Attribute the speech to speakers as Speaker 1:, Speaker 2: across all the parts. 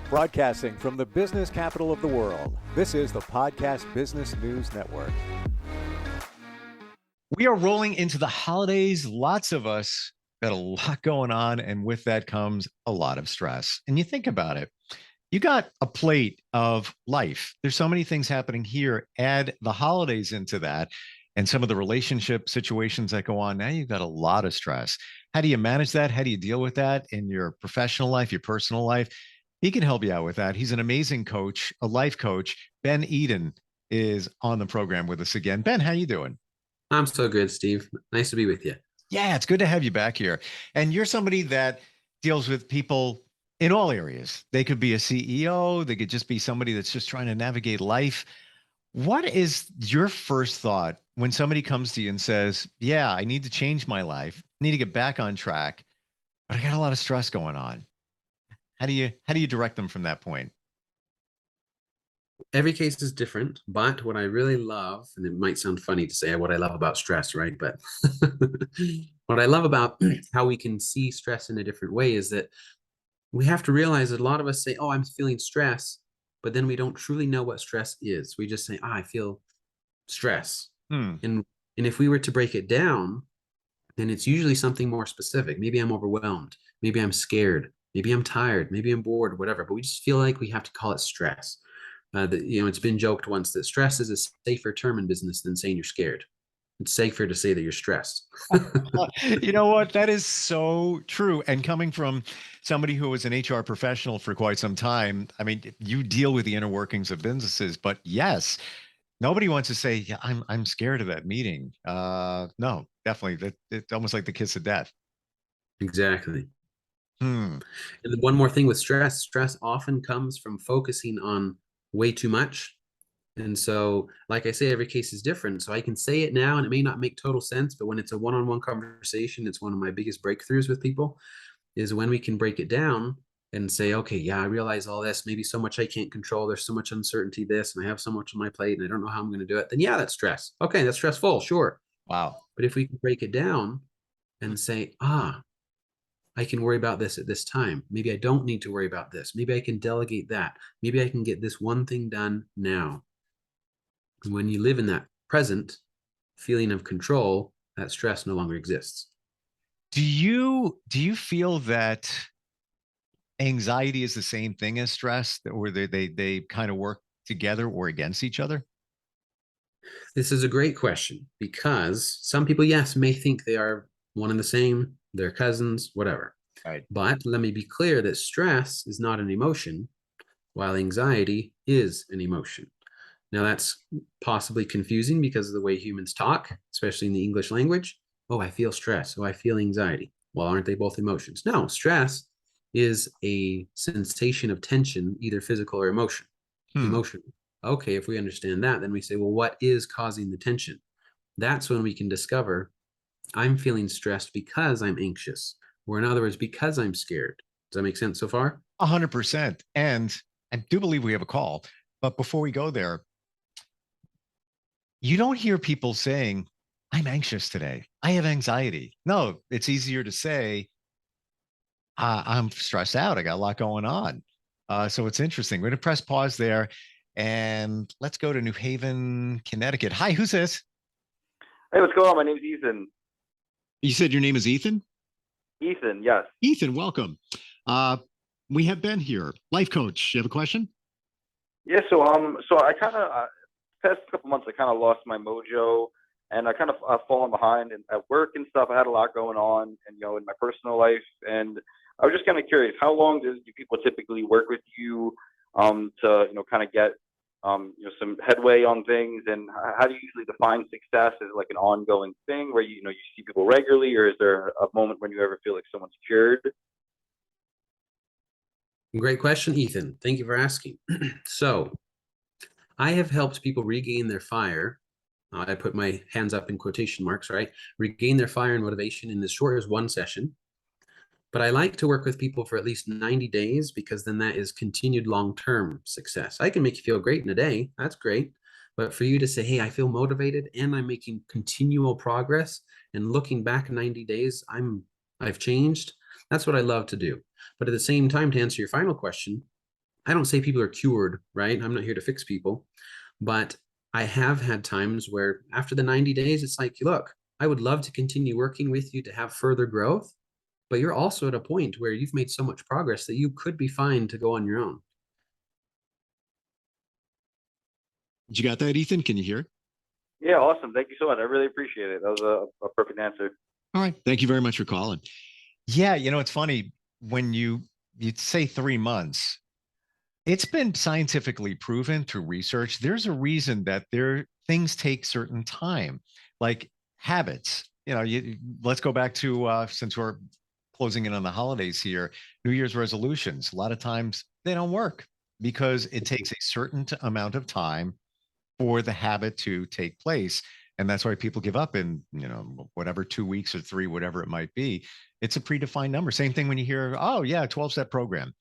Speaker 1: Broadcasting from the business capital of the world, this is the Podcast Business News Network.
Speaker 2: We are rolling into the holidays. Lots of us got a lot going on, and with that comes a lot of stress. And you think about it, you got a plate of life. There's so many things happening here. Add the holidays into that and some of the relationship situations that go on. Now you've got a lot of stress. How do you manage that? How do you deal with that in your professional life, your personal life? He can help you out with that. He's an amazing coach, a life coach. Ben Eden is on the program with us again. Ben, how you doing?
Speaker 3: I'm so good, Steve. Nice to be with you.
Speaker 2: Yeah, it's good to have you back here. And you're somebody that deals with people in all areas. They could be a CEO, they could just be somebody that's just trying to navigate life. What is your first thought when somebody comes to you and says, yeah, I need to change my life, need to get back on track, but I got a lot of stress going on? How do you direct them from that point?
Speaker 3: Every case is different, but what I really love, and it might sound funny to say what I love about stress, right? But what I love about how we can see stress in a different way is that we have to realize that a lot of us say, oh, I'm feeling stress, but then we don't truly know what stress is. We just say, I feel stress. And if we were to break it down, then it's usually something more specific. Maybe I'm overwhelmed. Maybe I'm scared. Maybe I'm tired. Maybe I'm bored, whatever. But we just feel like we have to call it stress. It's been joked once that stress is a safer term in business than saying you're scared. It's safer to say that you're stressed.
Speaker 2: You know what? That is so true. And coming from somebody who was an HR professional for quite some time, I mean, you deal with the inner workings of businesses, but yes, nobody wants to say, yeah, I'm scared of that meeting. No, definitely. It's almost like the kiss of death.
Speaker 3: Exactly. And then one more thing with stress often comes from focusing on way too much. And so, like I say, every case is different. So I can say it now and it may not make total sense, but when it's a one-on-one conversation, it's one of my biggest breakthroughs with people is when we can break it down and say, okay, yeah, I realize all this, maybe so much I can't control. There's so much uncertainty, this, and I have so much on my plate and I don't know how I'm going to do it. Then yeah, that's stress. Okay, that's stressful, sure.
Speaker 2: Wow.
Speaker 3: But if we can break it down and say, I can worry about this at this time. Maybe I don't need to worry about this. Maybe I can delegate that. Maybe I can get this one thing done now. And when you live in that present feeling of control, that stress no longer exists.
Speaker 2: Do you feel that anxiety is the same thing as stress, or they kind of work together or against each other?
Speaker 3: This is a great question because some people, yes, may think they are one and the same. They're cousins, whatever.
Speaker 2: Right.
Speaker 3: But let me be clear that stress is not an emotion, while anxiety is an emotion. Now, that's possibly confusing because of the way humans talk, especially in the English language. Oh, I feel stress. Oh, I feel anxiety. Well, aren't they both emotions? No, stress is a sensation of tension, either physical or emotion. Emotional. Okay, if we understand that, then we say, well, what is causing the tension? That's when we can discover I'm feeling stressed because I'm anxious, or in other words, because I'm scared. Does that make sense so far?
Speaker 2: 100%. And I do believe we have a call, but before we go there, you don't hear people saying, I'm anxious today. I have anxiety. No, it's easier to say, I'm stressed out. I got a lot going on. So it's interesting. We're going to press pause there and let's go to New Haven, Connecticut. Hi, who's this?
Speaker 4: Hey, what's going on? My name's Ethan.
Speaker 2: You said your name is Ethan?
Speaker 4: Ethan, yes.
Speaker 2: Ethan, welcome. We have Ben here, life coach. You have a question?
Speaker 4: Yeah, so I kind of past couple months I kind of lost my mojo, and I kind of fallen behind at work and stuff. I had a lot going on, and in my personal life, and I was just kind of curious, how long do people typically work with you to kind of get some headway on things, and how do you usually define success as like an ongoing thing where you see people regularly, or is there a moment when you ever feel like someone's cured?
Speaker 3: Great question, Ethan. Thank you for asking. So I have helped people regain their fire. I put my hands up in quotation marks, right? Regain their fire and motivation in as short as one session. But I like to work with people for at least 90 days because then that is continued long-term success. I can make you feel great in a day. That's great. But for you to say, hey, I feel motivated and I'm making continual progress and looking back 90 days, I've changed. That's what I love to do. But at the same time, to answer your final question, I don't say people are cured, right? I'm not here to fix people, but I have had times where after the 90 days, it's like, look, I would love to continue working with you to have further growth, but you're also at a point where you've made so much progress that you could be fine to go on your own.
Speaker 2: You got that, Ethan? Can you hear it?
Speaker 4: Yeah, awesome. Thank you so much. I really appreciate it. That was a perfect answer.
Speaker 2: All right. Thank you very much for calling. Yeah, it's funny when you say 3 months. It's been scientifically proven through research. There's a reason that things take certain time, like habits. Let's go back to since we're closing in on the holidays here, New Year's resolutions. A lot of times they don't work because it takes a certain amount of time for the habit to take place. And that's why people give up in, whatever, 2 weeks or 3, whatever it might be. It's a predefined number. Same thing when you hear, oh yeah, 12-step program,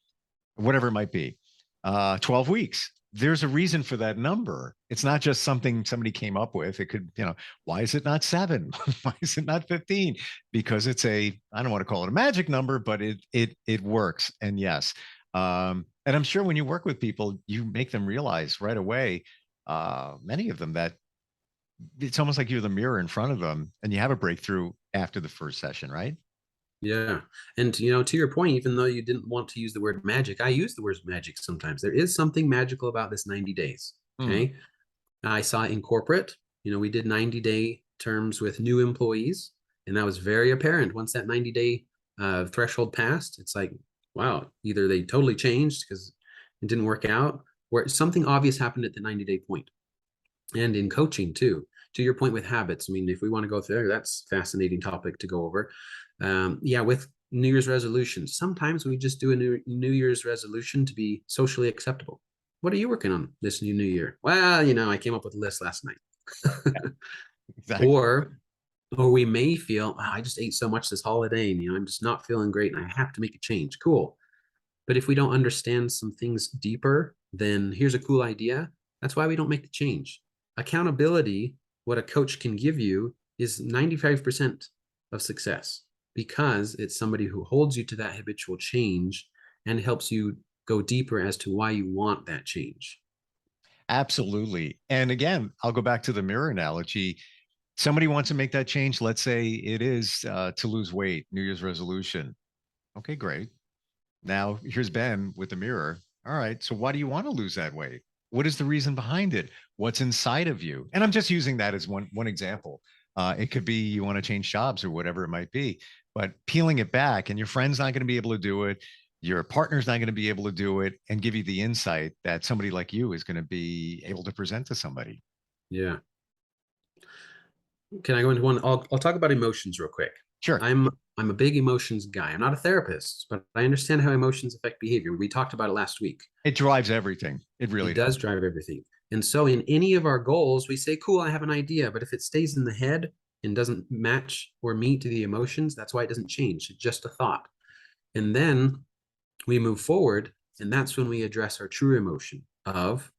Speaker 2: whatever it might be, 12 weeks. There's a reason for that number. It's not just something somebody came up with. It could, why is it not 7? Why is it not 15? Because it's I don't want to call it a magic number, but it works. And yes. And I'm sure when you work with people, you make them realize right away, many of them, that it's almost like you're the mirror in front of them and you have a breakthrough after the first session, right?
Speaker 3: Yeah. And, to your point, even though you didn't want to use the word magic, I use the word magic sometimes. There is something magical about this 90 days. Okay. I saw in corporate, we did 90-day terms with new employees, and that was very apparent. Once that 90-day threshold passed, it's like, wow, either they totally changed because it didn't work out, or something obvious happened at the 90-day point. And in coaching too, to your point with habits, I mean, if we want to go through, that's a fascinating topic to go over. With New Year's resolutions, sometimes we just do a New Year's resolution to be socially acceptable. What are you working on this new year? Well, I came up with a list last night.
Speaker 2: Exactly.
Speaker 3: Or we may feel, I just ate so much this holiday and, I'm just not feeling great and I have to make a change. Cool. But if we don't understand some things deeper, then here's a cool idea. That's why we don't make the change. Accountability, what a coach can give you, is 95% of success, because it's somebody who holds you to that habitual change and helps you go deeper as to why you want that change.
Speaker 2: Absolutely. And again, I'll go back to the mirror analogy. Somebody wants to make that change. Let's say it is to lose weight, New Year's resolution. Okay, great. Now here's Ben with the mirror. All right. So why do you want to lose that weight? What is the reason behind it? What's inside of you? And I'm just using that as one example. It could be you want to change jobs or whatever it might be, but peeling it back, and your friend's not going to be able to do it. Your partner's not going to be able to do it and give you the insight that somebody like you is going to be able to present to somebody.
Speaker 3: Yeah. Can I go into one? I'll talk about emotions real quick.
Speaker 2: Sure.
Speaker 3: I'm a big emotions guy. I'm not a therapist, but I understand how emotions affect behavior. We talked about it last week.
Speaker 2: It drives everything. It really
Speaker 3: does drive everything. And so in any of our goals, we say, cool, I have an idea. But if it stays in the head and doesn't match or meet the emotions, that's why it doesn't change. It's just a thought. And then we move forward, and that's when we address our true emotion of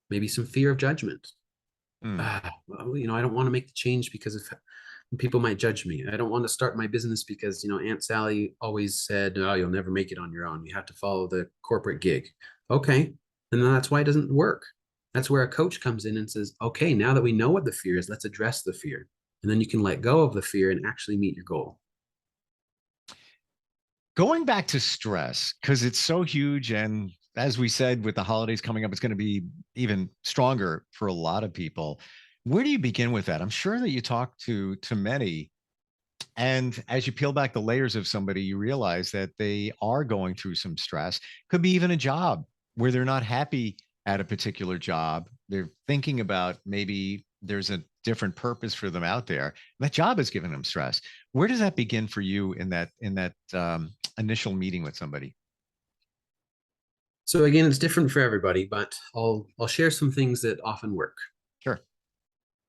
Speaker 3: maybe some fear of judgment. I don't want to make the change because of people might judge me. I don't want to start my business because, Aunt Sally always said, oh, you'll never make it on your own. You have to follow the corporate gig. Okay. And then that's why it doesn't work. That's where a coach comes in and says, okay, now that we know what the fear is, let's address the fear. And then you can let go of the fear and actually meet your goal.
Speaker 2: Going back to stress, because it's so huge. And as we said, with the holidays coming up, it's going to be even stronger for a lot of people. Where do you begin with that? I'm sure that you talk to many. And as you peel back the layers of somebody, you realize that they are going through some stress. Could be even a job where they're not happy at a particular job. They're thinking about maybe there's a different purpose for them out there. That job is giving them stress. Where does that begin for you in that initial meeting with somebody?
Speaker 3: So again, it's different for everybody, but I'll share some things that often work.
Speaker 2: Sure.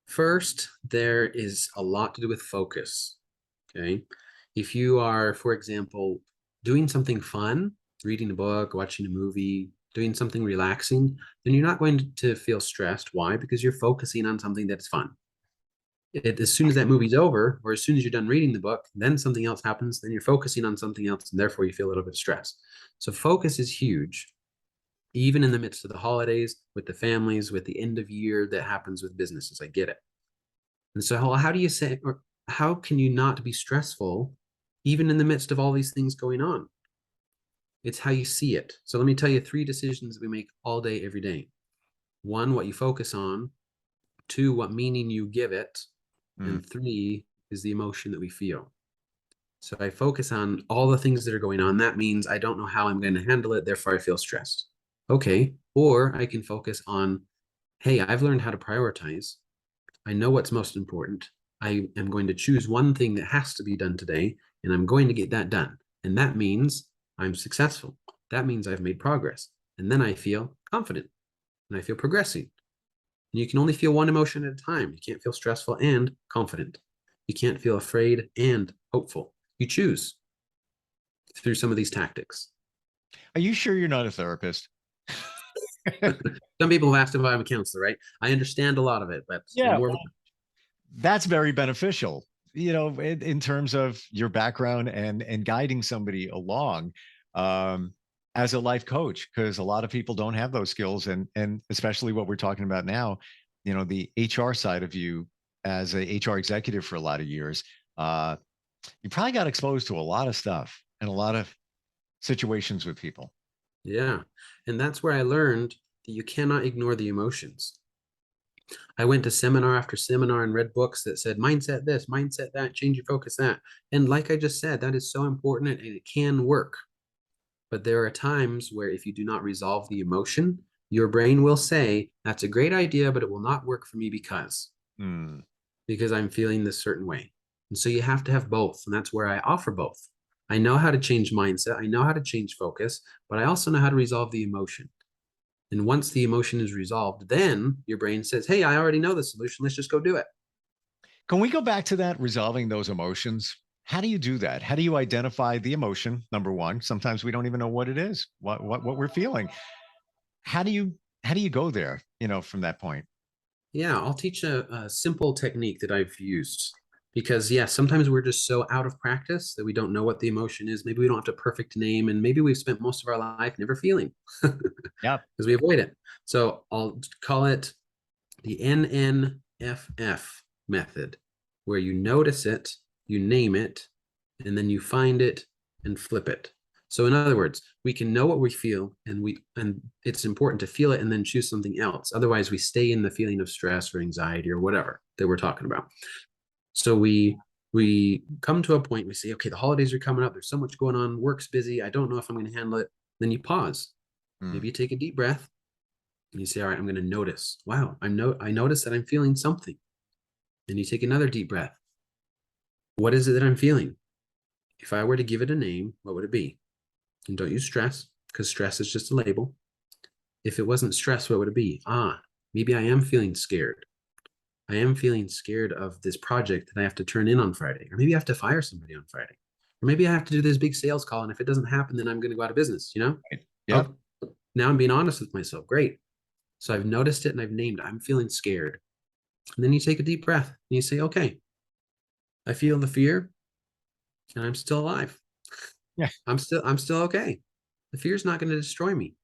Speaker 3: First, there is a lot to do with focus. Okay. If you are, for example, doing something fun, reading a book, watching a movie, doing something relaxing, then you're not going to feel stressed. Why? Because you're focusing on something that's fun. As soon as that movie's over, or as soon as you're done reading the book, then something else happens, then you're focusing on something else, and therefore you feel a little bit of stress. So focus is huge. even in the midst of the holidays, with the families, with the end of year that happens with businesses. I get it. And so how do you say, or how can you not be stressful even in the midst of all these things going on? It's how you see it. So let me tell you 3 decisions that we make all day, every day. 1, what you focus on. 2, what meaning you give it. And 3 is the emotion that we feel. So I focus on all the things that are going on. That means I don't know how I'm going to handle it. Therefore, I feel stressed. Okay. Or I can focus on, hey, I've learned how to prioritize. I know what's most important. I am going to choose one thing that has to be done today, and I'm going to get that done. And that means I'm successful. That means I've made progress. And then I feel confident and I feel progressing. And you can only feel one emotion at a time. You can't feel stressful and confident. You can't feel afraid and hopeful. You choose through some of these tactics.
Speaker 2: Are you sure you're not a therapist?
Speaker 3: Some people have asked if I'm a counselor, right? I understand a lot of it, but
Speaker 2: Yeah,
Speaker 3: more
Speaker 2: that's very beneficial, in terms of your background and guiding somebody along as a life coach, because a lot of people don't have those skills, and especially what we're talking about now, the HR side of you as a HR executive for a lot of years, you probably got exposed to a lot of stuff and a lot of situations with people.
Speaker 3: Yeah. And that's where I learned that you cannot ignore the emotions. I went to seminar after seminar and read books that said mindset this, mindset that, change your focus that. And like I just said, that is so important and it can work. But there are times where if you do not resolve the emotion, your brain will say, that's a great idea, but it will not work for me because I'm feeling this certain way. And so you have to have both. And that's where I offer both. I know how to change mindset. I know how to change focus, but I also know how to resolve the emotion. And once the emotion is resolved, then your brain says, hey, I already know the solution. Let's just go do it.
Speaker 2: Can we go back to that, resolving those emotions? How do you do that? How do you identify the emotion? Number one, sometimes we don't even know what it is, what we're feeling. How do you go there, from that point?
Speaker 3: Yeah, I'll teach a simple technique that I've used because, yeah, sometimes we're just so out of practice that we don't know what the emotion is. Maybe we don't have a perfect name, and maybe we've spent most of our life never feeling.
Speaker 2: Yeah,
Speaker 3: because we avoid it. So I'll call it the NNFF method, where you notice it, you name it, and then you find it and flip it. So in other words, we can know what we feel, and it's important to feel it and then choose something else. Otherwise, we stay in the feeling of stress or anxiety or whatever that we're talking about. So we come to a point, we say, okay, the holidays are coming up. There's so much going on. Work's busy. I don't know if I'm going to handle it. Then you pause. Maybe you take a deep breath and you say, all right, I'm going to notice. Wow, I notice that I'm feeling something. Then you take another deep breath. What is it that I'm feeling? If I were to give it a name, what would it be? And don't use stress, because stress is just a label. If it wasn't stress, what would it be? Maybe I am feeling scared. I am feeling scared of this project that I have to turn in on Friday. Or maybe I have to fire somebody on Friday. Or maybe I have to do this big sales call. And if it doesn't happen, then I'm going to go out of business,
Speaker 2: Yep.
Speaker 3: Oh, now I'm being honest with myself. Great. So I've noticed it and I've named it. I'm feeling scared. And then you take a deep breath and you say, okay, I feel the fear and I'm still alive.
Speaker 2: Yeah.
Speaker 3: I'm still okay. The fear is not going to destroy me.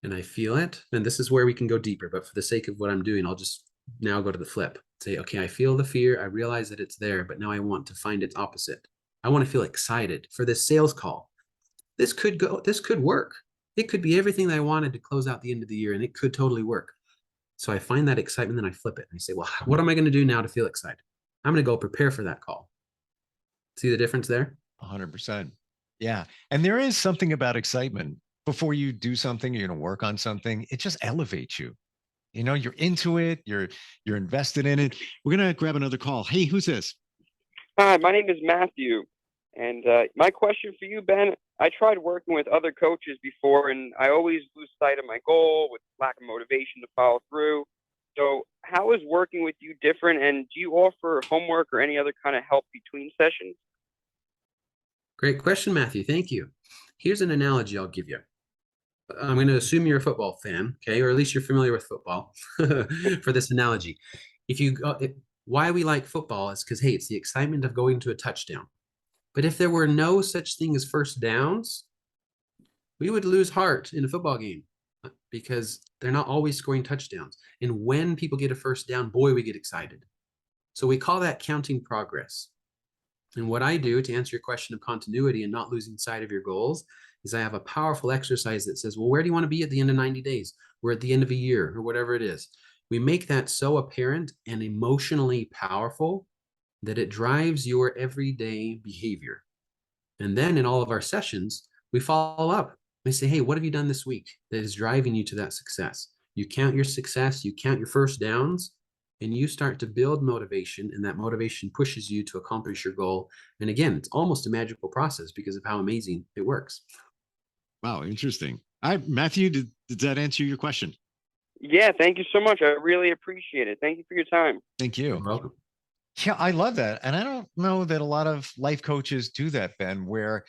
Speaker 3: And I feel it. And this is where we can go deeper. But for the sake of what I'm doing, I'll just now go to the flip. Say, okay, I feel the fear. I realize that it's there, but now I want to find its opposite. I want to feel excited for this sales call. This could work. It could be everything that I wanted to close out the end of the year, and it could totally work. So I find that excitement, then I flip it. And I say, well, what am I going to do now to feel excited? I'm going to go prepare for that call. See the difference there?
Speaker 2: 100%. Yeah. And there is something about excitement. Before you do something, you're going to work on something, it just elevates you. You're into it. You're invested in it. We're going to grab another call. Hey, who's this?
Speaker 5: Hi, my name is Matthew. And my question for you, Ben, I tried working with other coaches before, and I always lose sight of my goal with lack of motivation to follow through. So how is working with you different, and do you offer homework or any other kind of help between sessions?
Speaker 3: Great question, Matthew. Thank you. Here's an analogy I'll give you. I'm going to assume you're a football fan, okay, or at least you're familiar with football for this analogy. Why we like football is because, hey, it's the excitement of going to a touchdown. But if there were no such thing as first downs, we would lose heart in a football game because they're not always scoring touchdowns. And when people get a first down, boy, we get excited. So we call that counting progress. And what I do to answer your question of continuity and not losing sight of your goals is I have a powerful exercise that says, well, where do you want to be at the end of 90 days or at the end of a year or whatever it is? We make that so apparent and emotionally powerful that it drives your everyday behavior. And then in all of our sessions, we follow up. We say, hey, what have you done this week that is driving you to that success? You count your success, you count your first downs, and you start to build motivation, and that motivation pushes you to accomplish your goal. And again, it's almost a magical process because of how amazing it works.
Speaker 2: Wow, interesting. Matthew, did that answer your question?
Speaker 5: Yeah, thank you so much. I really appreciate it. Thank you for your time.
Speaker 2: Thank
Speaker 3: You're
Speaker 2: you.
Speaker 3: welcome.
Speaker 2: Yeah, I love that. And I don't know that a lot of life coaches do that, Ben, where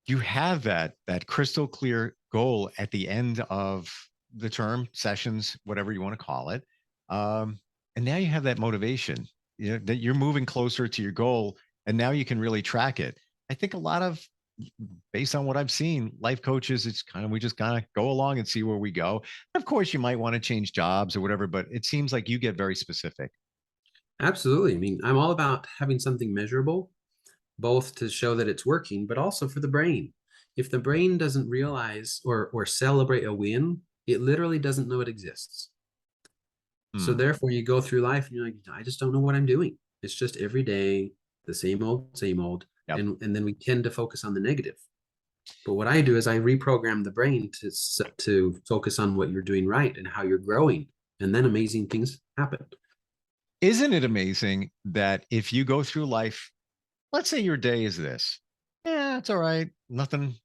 Speaker 2: you have that crystal clear goal at the end of the term, sessions, whatever you want to call it. And now you have that motivation, you know, that you're moving closer to your goal, and now you can really track it. I think a lot of, based on what I've seen, life coaches, it's kind of, we just kind of go along and see where we go. Of course, you might want to change jobs or whatever, but it seems like you get very specific.
Speaker 3: Absolutely. I mean, I'm all about having something measurable, both to show that it's working, but also for the brain. If the brain doesn't realize or celebrate a win, it literally doesn't know it exists. So
Speaker 2: Hmm.
Speaker 3: therefore you go through life and you're like, I just don't know what I'm doing. It's just every day, the same old, same old.
Speaker 2: Yep.
Speaker 3: And then we tend to focus on the negative. But what I do is I reprogram the brain to focus on what you're doing right and how you're growing. And then amazing things happen.
Speaker 2: Isn't it amazing that if you go through life, let's say your day is this, yeah, it's all right. Nothing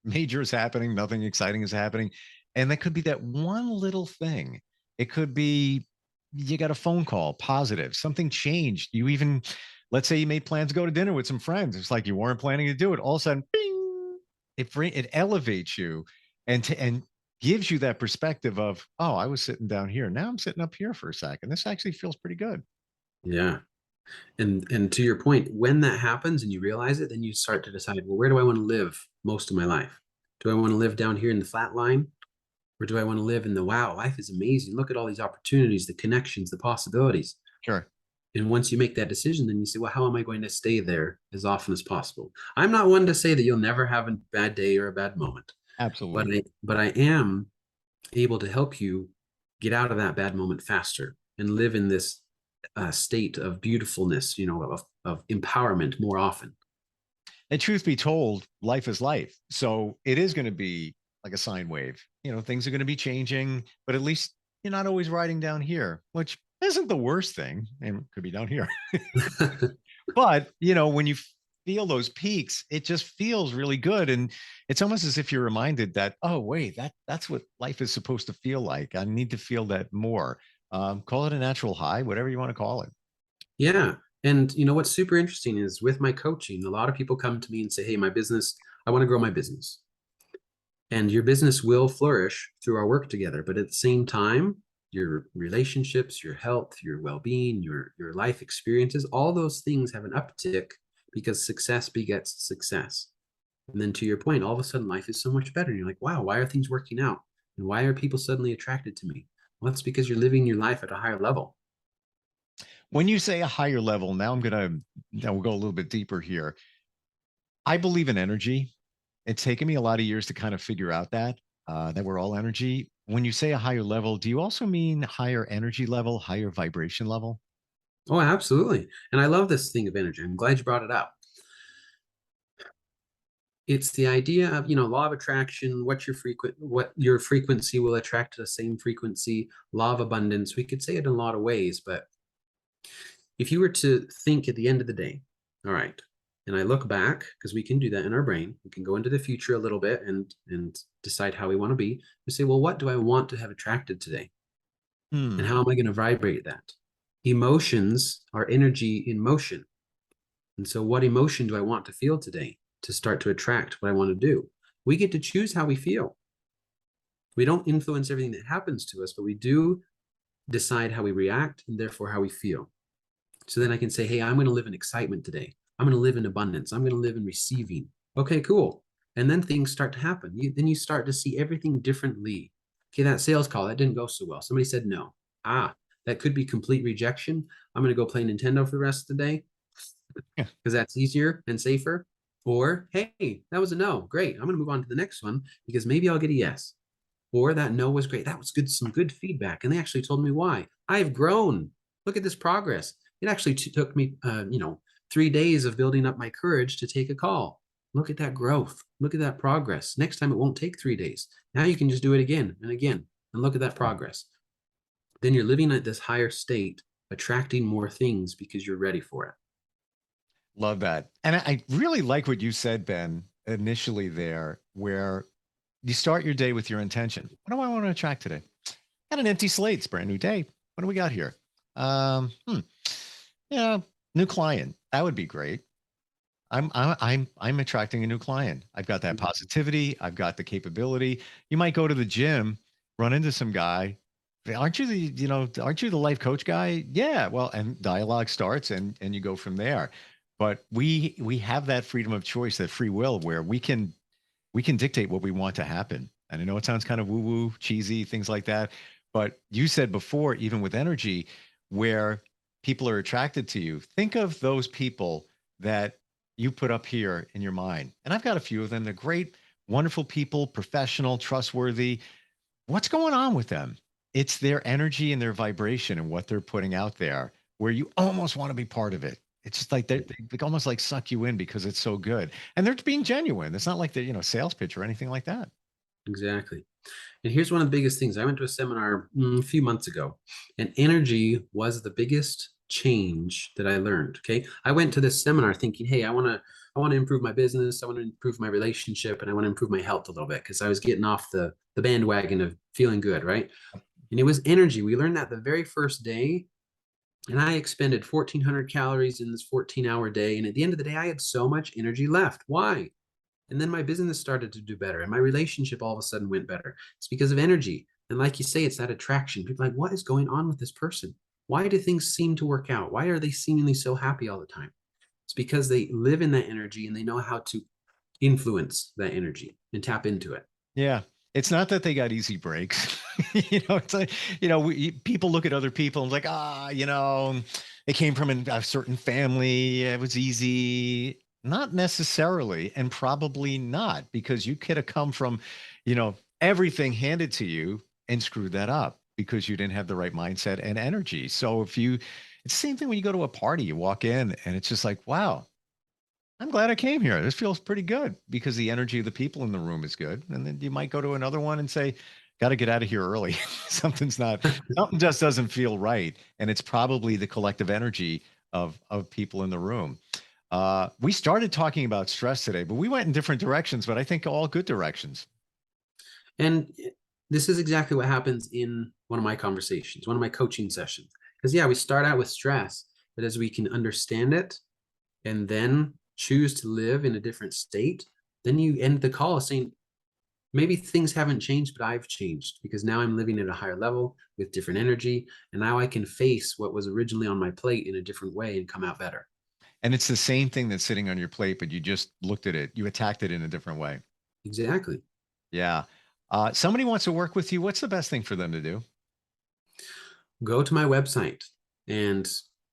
Speaker 2: major is happening. Nothing exciting is happening. And that could be that one little thing. It could be you got a phone call, positive, something changed. You even, let's say you made plans to go to dinner with some friends. It's like you weren't planning to do it. All of a sudden, bing, it elevates you and gives you that perspective of, oh, I was sitting down here. Now I'm sitting up here for a second. This actually feels pretty good.
Speaker 3: Yeah. And to your point, when that happens and you realize it, then you start to decide, well, where do I want to live most of my life? Do I want to live down here in the flat line? Or do I want to live in the wow, life is amazing. Look at all these opportunities, the connections, the possibilities.
Speaker 2: Sure.
Speaker 3: And once you make that decision, then you say, well, how am I going to stay there as often as possible? I'm not one to say that you'll never have a bad day or a bad moment.
Speaker 2: Absolutely.
Speaker 3: But I am able to help you get out of that bad moment faster and live in this state of beautifulness, you know, of empowerment more often.
Speaker 2: And truth be told, life is life. So it is going to be like a sine wave. You know, things are going to be changing, but at least you're not always riding down here, which isn't the worst thing, and could be down here. But, you know, when you feel those peaks, it just feels really good. And it's almost as if you're reminded that, oh, wait, that's what life is supposed to feel like. I need to feel that more. Call it a natural high, whatever you want to call it.
Speaker 3: Yeah. And you know what's super interesting is with my coaching, a lot of people come to me and say, hey, my business, I want to grow my business. And your business will flourish through our work together. But at the same time, your relationships, your health, your well-being, your life experiences, all those things have an uptick because success begets success. And then to your point, all of a sudden life is so much better. And you're like, wow, why are things working out? And why are people suddenly attracted to me? Well, that's because you're living your life at a higher level.
Speaker 2: When you say a higher level, now we'll go a little bit deeper here. I believe in energy. It's taken me a lot of years to kind of figure out that we're all energy. When you say a higher level, do you also mean higher energy level, higher vibration level?
Speaker 3: Oh, absolutely. And I love this thing of energy. I'm glad you brought it up. It's the idea of, you know, law of attraction, what your frequency will attract to the same frequency, law of abundance. We could say it in a lot of ways, but if you were to think at the end of the day, all right, and I look back, because we can do that in our brain, we can go into the future a little bit and decide how we want to be. We say, well, what do I want to have attracted today? And how am I going to vibrate that? Emotions are energy in motion. And so what emotion do I want to feel today to start to attract what I want to do? We get to choose how we feel. We don't influence everything that happens to us, but we do decide how we react and therefore how we feel. So then I can say, hey, I'm going to live in excitement today. I'm going to live in abundance. I'm going to live in receiving. Okay, cool. And then things start to happen. Then you start to see everything differently. Okay, that sales call, that didn't go so well. Somebody said no. That could be complete rejection. I'm going to go play Nintendo for the rest of the day
Speaker 2: Yeah.
Speaker 3: because that's easier and safer. Or, hey, that was a no. Great. I'm going to move on to the next one because maybe I'll get a yes. Or that no was great. That was good, some good feedback. And they actually told me why. I've grown. Look at this progress. It actually took me, 3 days of building up my courage to take a call. Look at that growth. Look at that progress. Next time it won't take 3 days. Now you can just do it again and again and look at that progress. Then you're living at this higher state, attracting more things because you're ready for it.
Speaker 2: Love that. And I really like what you said, Ben, initially there, where you start your day with your intention. What do I want to attract today? Got an empty slate. It's a brand new day. What do we got here? New client. That would be great. I'm attracting a new client. I've got that positivity. I've got the capability. You might go to the gym, run into some guy. Aren't you the life coach guy? Yeah. Well, and dialogue starts and you go from there. But we have that freedom of choice, that free will, where we can dictate what we want to happen. And I know it sounds kind of woo-woo, cheesy, things like that. But you said before, even with energy, where people are attracted to you, think of those people that you put up here in your mind. And I've got a few of them. They're great, wonderful people, professional, trustworthy. What's going on with them? It's their energy and their vibration and what they're putting out there, where you almost want to be part of it. It's just like they almost like suck you in because it's so good. And they're being genuine. It's not like they're, sales pitch or anything like that.
Speaker 3: Exactly. And here's one of the biggest things. I went to a seminar a few months ago, and energy was the biggest change that I learned. Okay. I went to this seminar thinking, hey, I want to improve my business. I want to improve my relationship, and I want to improve my health a little bit because I was getting off the bandwagon of feeling good. Right. And it was energy. We learned that the very first day. And I expended 1,400 calories in this 14-hour day. And at the end of the day, I had so much energy left. Why? And then my business started to do better. And my relationship all of a sudden went better. It's because of energy. And like you say, it's that attraction. People are like, what is going on with this person? Why do things seem to work out? Why are they seemingly so happy all the time? It's because they live in that energy and they know how to influence that energy and tap into it.
Speaker 2: Yeah. It's not that they got easy breaks. It's like, people look at other people and like, they came from a certain family. It was easy. Not necessarily, and probably not, because you could have come from, everything handed to you and screwed that up because you didn't have the right mindset and energy. So it's the same thing when you go to a party, you walk in and it's just like, wow, I'm glad I came here. This feels pretty good because the energy of the people in the room is good. And then you might go to another one and say, got to get out of here early. something just doesn't feel right. And it's probably the collective energy of people in the room. We started talking about stress today, but we went in different directions, but I think all good directions.
Speaker 3: And this is exactly what happens in one of my conversations, one of my coaching sessions. Because we start out with stress, but as we can understand it and then choose to live in a different state, then you end the call saying, maybe things haven't changed, but I've changed because now I'm living at a higher level with different energy. And now I can face what was originally on my plate in a different way and come out better.
Speaker 2: And it's the same thing that's sitting on your plate, but you just looked at it. You attacked it in a different way.
Speaker 3: Exactly.
Speaker 2: Yeah. Somebody wants to work with you. What's the best thing for them to do?
Speaker 3: Go to my website and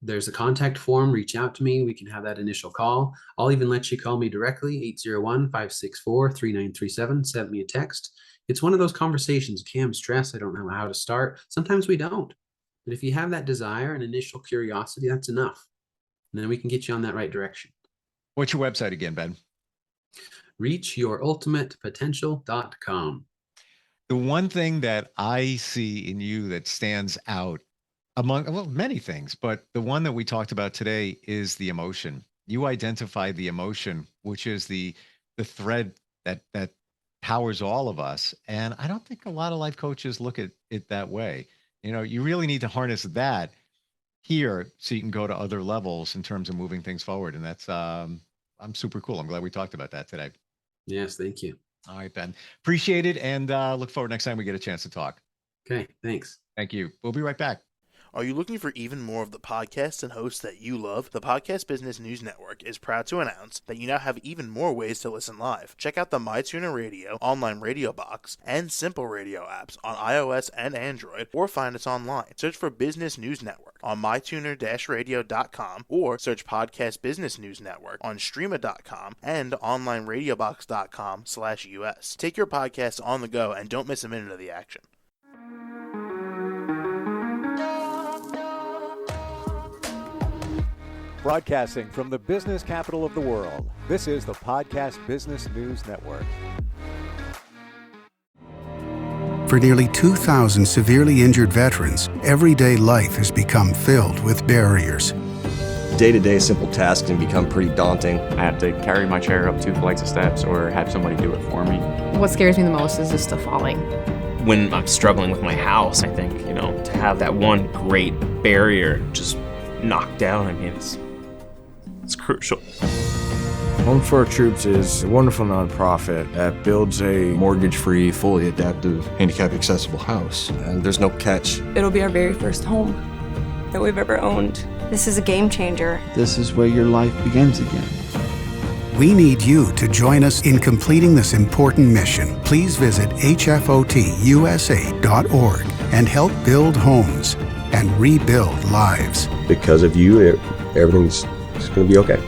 Speaker 3: there's a contact form. Reach out to me. We can have that initial call. I'll even let you call me directly, 801-564-3937. Send me a text. It's one of those conversations. Okay, I'm stressed. I don't know how to start. Sometimes we don't. But if you have that desire and initial curiosity, that's enough. And then we can get you on that right direction.
Speaker 2: What's your website again, Ben?
Speaker 3: reachyourultimatepotential.com.
Speaker 2: The one thing that I see in you that stands out among many things, but the one that we talked about today is the emotion. You identify the emotion, which is the thread that powers all of us. And I don't think a lot of life coaches look at it that way. You really need to harness that here so you can go to other levels in terms of moving things forward. And that's I'm super cool. I'm glad we talked about that today.
Speaker 3: Yes, thank you.
Speaker 2: All right, Ben. Appreciate it. And look forward next time we get a chance to talk.
Speaker 3: Okay, thanks.
Speaker 2: Thank you. We'll be right back.
Speaker 6: Are you looking for even more of the podcasts and hosts that you love? The Podcast Business News Network is proud to announce that you now have even more ways to listen live. Check out the MyTuner Radio, online radio box, and Simple Radio apps on iOS and Android, or find us online. Search for Business News Network on mytuner-radio.com, or search Podcast Business News Network on streama.com and onlineradiobox.com/US. Take your podcast on the go and don't miss a minute of the action.
Speaker 1: Broadcasting from the business capital of the world, this is the Podcast Business News Network.
Speaker 7: For nearly 2,000 severely injured veterans, everyday life has become filled with barriers.
Speaker 8: Day-to-day simple tasks can become pretty daunting.
Speaker 9: I have to carry my chair up 2 flights of steps or have somebody do it for me.
Speaker 10: What scares me the most is just the falling.
Speaker 11: When I'm struggling with my house, I think, to have that one great barrier just knocked down, it's crucial.
Speaker 12: Home for Our Troops is a wonderful nonprofit that builds a
Speaker 8: mortgage-free, fully adaptive, handicap-accessible house. And there's no catch.
Speaker 13: It'll be our very first home that we've ever owned.
Speaker 14: This is a game changer.
Speaker 15: This is where your life begins again.
Speaker 7: We need you to join us in completing this important mission. Please visit hfotusa.org and help build homes and rebuild lives.
Speaker 8: Because of you, everything's going to be okay.